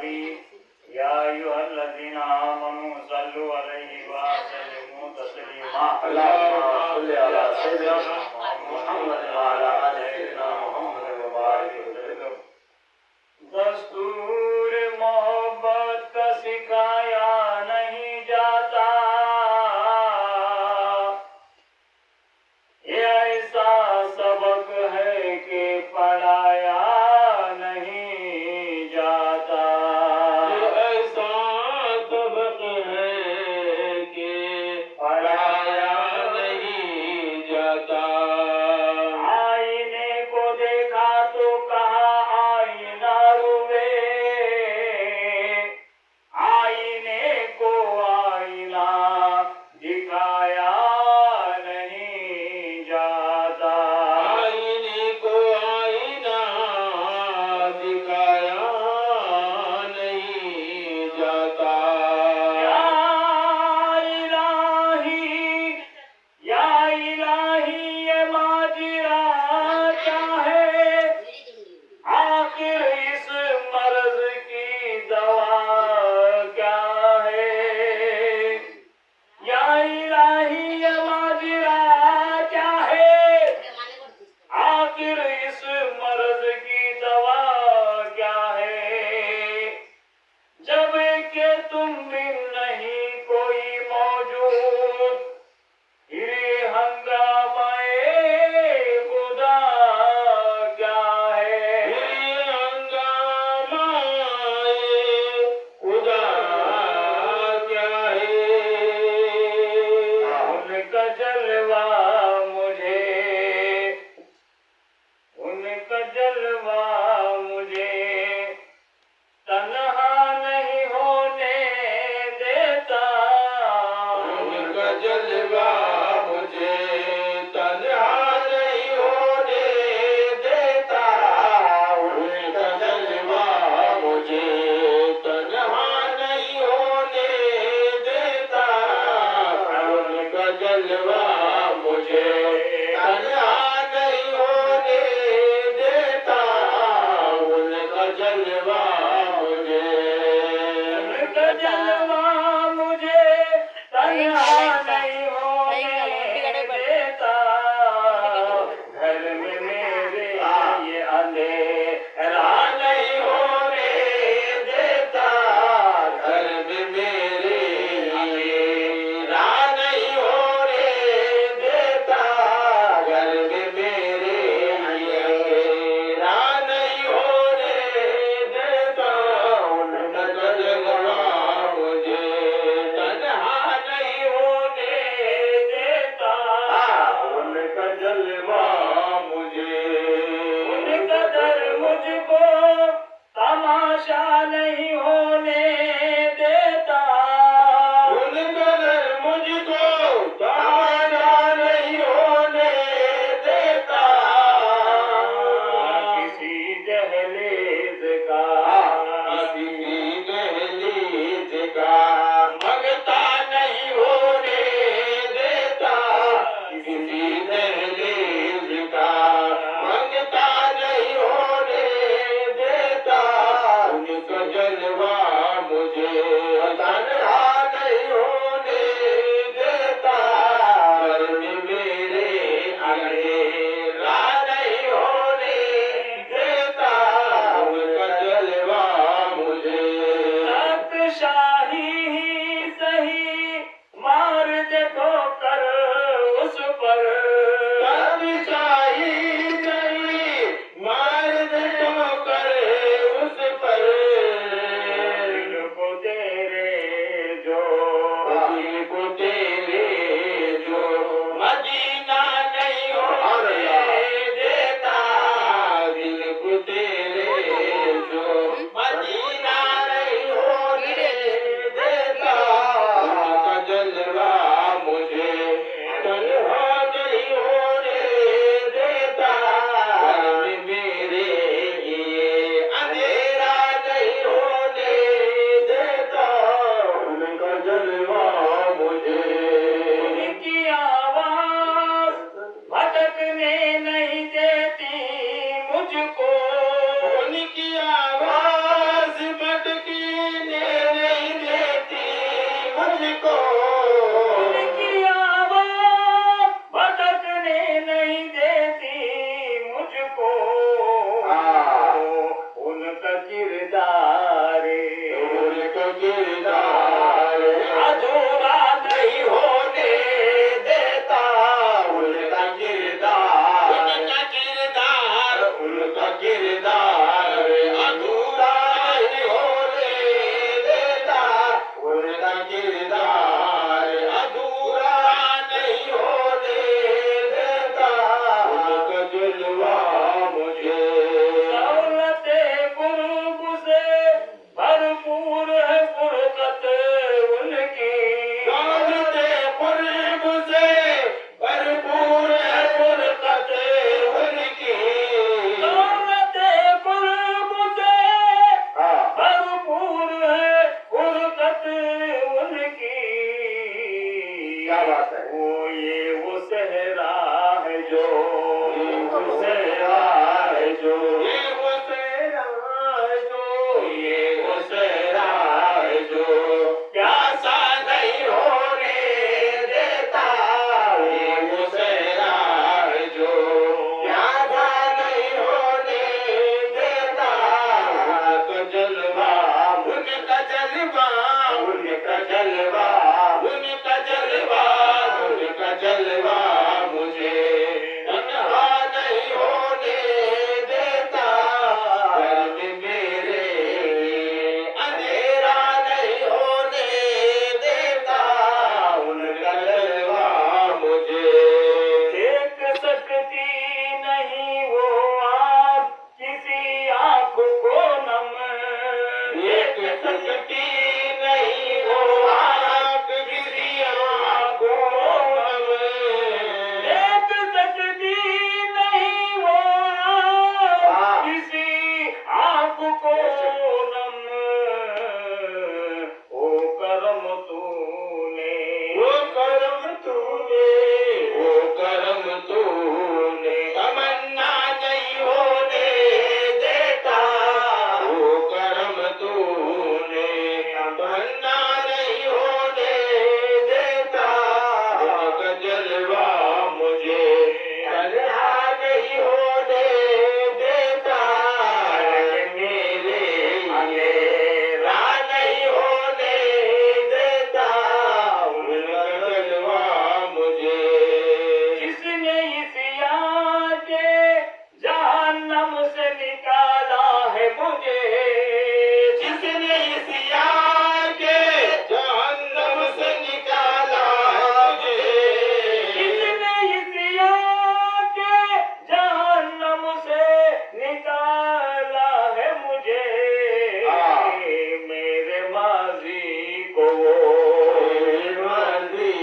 नबी या अय्युहल्लज़ीना आमनू सल्लु अलैहि व सल्लिमू तस्लीमा। अल्लाहुम्मा सल्लि अला सय्यिदिना मुहम्मद व अला आलि सय्यिदिना मुहम्मद व बारिक वसल्लम। दस्तूर मोहब्बत का सिखाया नहीं जाता, ये ऐसा सबक है कि पढ़ाया नहीं जाता। ये ऐसा सबक है कि पढ़ाया नहीं जाता। आईने को देखा तो कहा किरदार अधूरा नहीं होने देता, उनका किरदार अधूरा नहीं होने देता, उनका जलवा मुझे दौलते कुर्ब से भरपूर है फुरकत उनकी, दौलते कुर्ब से भरपूर है फुरकत उनकी, दौलते कुर्ब से भरपूर है फुरकत उनकी। क्या बात है? वो सहरा है जो, वो सहरा है जो, वो सहरा है जो, वो सहरा है जो प्यासा नहीं होने देता, वो सहरा है जो प्यासा नहीं होने देता, उनका जलवा उनका जलवा उनका जलवा उनका जलवा उनका जलवा मुझे तन्हा नहीं होने देता, घर में मेरे अंधेरा नहीं होने देता, उनका जलवा मुझे देख सकती नहीं वो आप किसी आँख को नम, देख सकती नहीं वो आप किसी आँख को नम, देख सकती नहीं वो आप किसी आँख को नम, ओ करम तूने, ओ करम तूने, ओ करम तूने तमन्ना नहीं होने देता, ओ करम तूने तमन्ना नहीं होने देता, उनका जलवा मुझे तन्हा नहीं होने देता, मेरे अंधेरा नहीं होने देता, उनका जलवा मुझे जिसने इस याद के जहन्नम से निकाला है मुझे, जिसने इस याद के जहन्नम से निकाला है मुझे, जिसने इस याद के जहन्नम से निकाला है मुझे, मेरे माजी को वो, मेरे माजी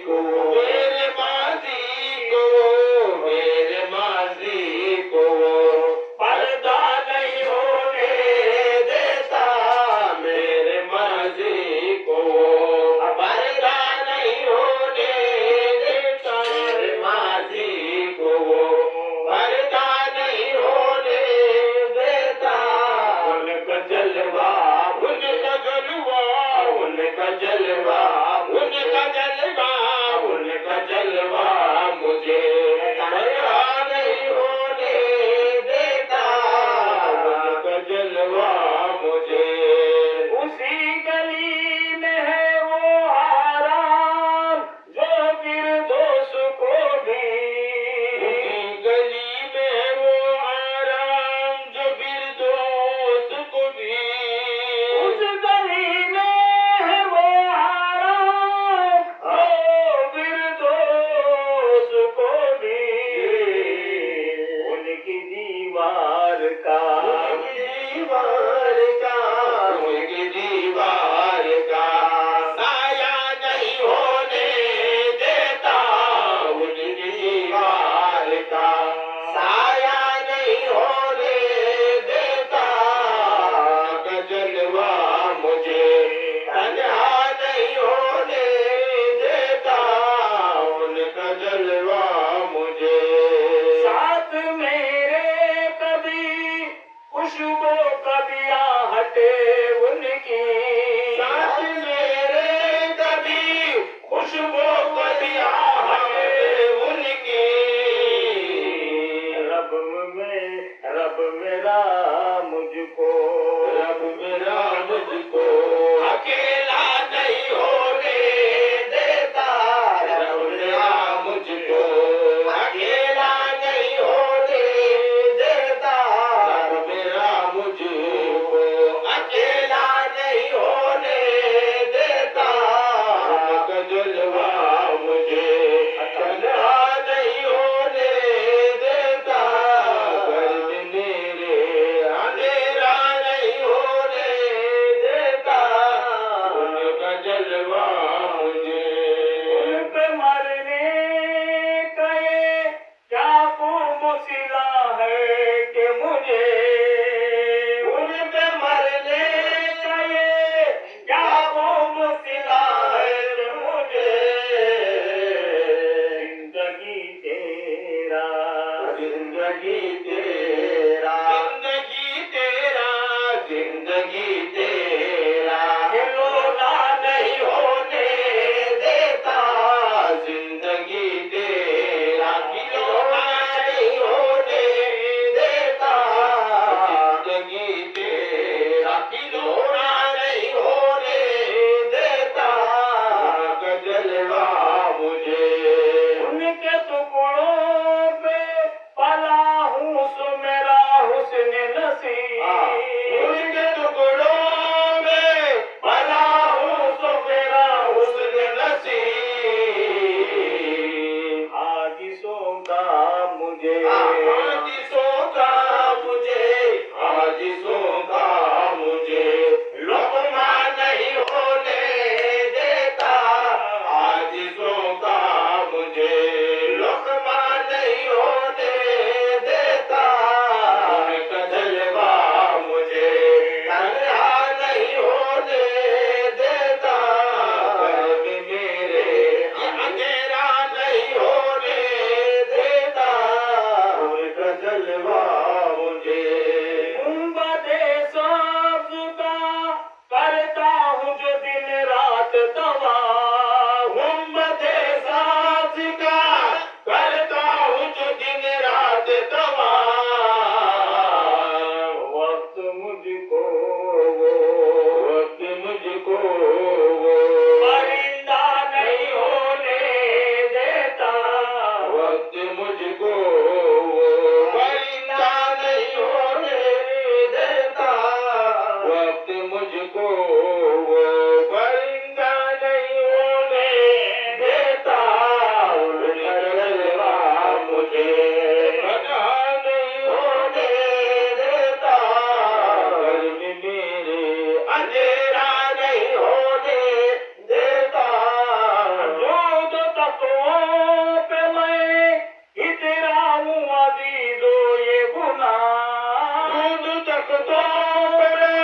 को वो, मेरे माजी को वो, मेरे माजी को वो पर्दा नहीं होने देता, मेरे माजी को वो पर्दा नहीं होने देता, मेरे माजी को वो पर्दा नहीं होने देता, उनका जलवा उनका जलवा उनका जलवा उनका जलवा उनका जलवा मुझे तन्हा नहीं होने देता, उनका जलवा मुझे उसी गली में है वो आराम जो फिरदौस को भी, उसी गली में है वो आराम जो फिरदौस को भी, उस गली में है वो आराम जो फिरदौस को भी, उनकी दीवार का उनकी दीवार का साया नहीं होने देता, उनकी दीवार का साया नहीं होने देता, उनका जलवा मुझे तन्हा नहीं होने देता, उनका जलवा मुझे साथ मेरे कभी खुशबू कभी आहटे उनकी, साथ मेरे कभी खुशबू कभी आहटे उनकी, रब मेरा मुझको, रब मेरा मुझको अकेला नहीं होने देता, रब मेरा मुझको अकेला नहीं होने देता, मुझको वो परिंदा नहीं होने देता, उनका जलवा मुझे घटा नहीं होने देता, घर में मेरे अंधेरा नहीं होने देता, जो तत्वों पे मैं इतराऊं अजीजो ये गुनाह, जो तत्वों पे मैं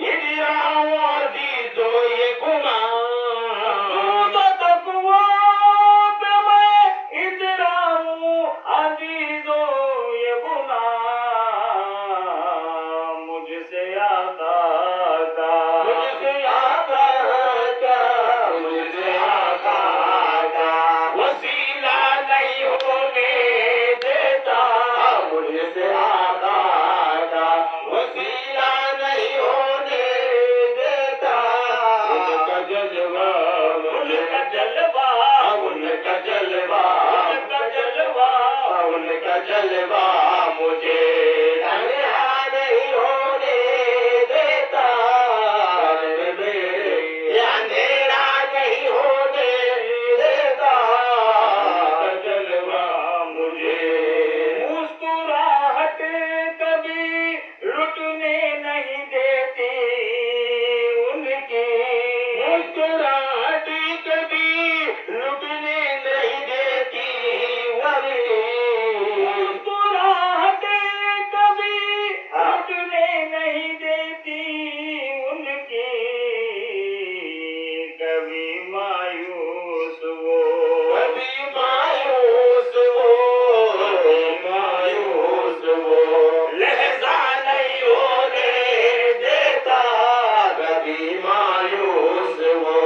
इतराऊं अजीजो ये गुनाह, जो तत्वों पे मैं इतराऊं अजीजो ये गुनाह, मुझसे आता था, मुझसे आता था, मुझसे आता था, वसीला नहीं होने देता, मुझसे आता था, वसीला नहीं होने देता, उनका जलवा, उनका जलवा, उनका जलवा, उनका जलवा, उनका जलवा मुझे तन्हा नहीं होने देता, मेरे अंधेरा नहीं होने देता, उनका जलवा मुझे मुस्कुराहट कभी लुटने नहीं देती, उनकी मुस्कुराहट कभी लुटने नहीं देती, मुस्कुराहट कभी लुटने नहीं देती उनकी, कभी मायूस वो, कभी मायूस वो, मायूस वो लहजा नहीं होने देता, कभी मायूस वो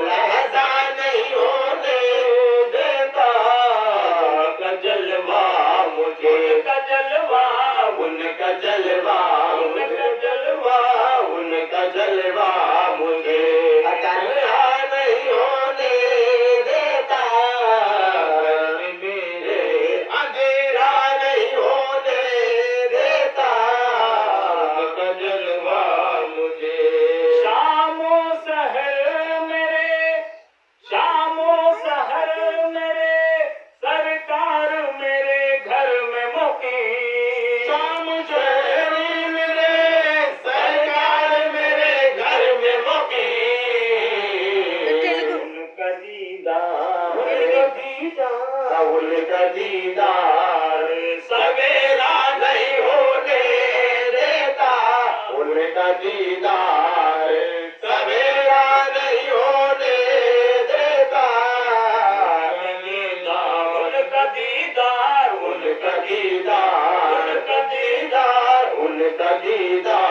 लहजा नहीं होने देता, उनका जलवा मुझे, उनका जलवा, उनका जलवा, उनका जलवा, उनका जलवा मुझे तन्हा नहीं होने देता, मेरे अंधेरा नहीं होने देता, उनका जलवा मुझे शामो सहर मेरे, शामो सहर मेरे सरकार मेरे घर में मुकी, शाम शहर मेरे सरकार मेरे घर में मुकी, उनका दीदार, उनका दीदार, उनका दीदार सवेरा नहीं होने देता, उनका दीदार सवेरा नहीं होने देता, उनका दीदार, उनका दीदार, उनका दीदार, उनका दीदार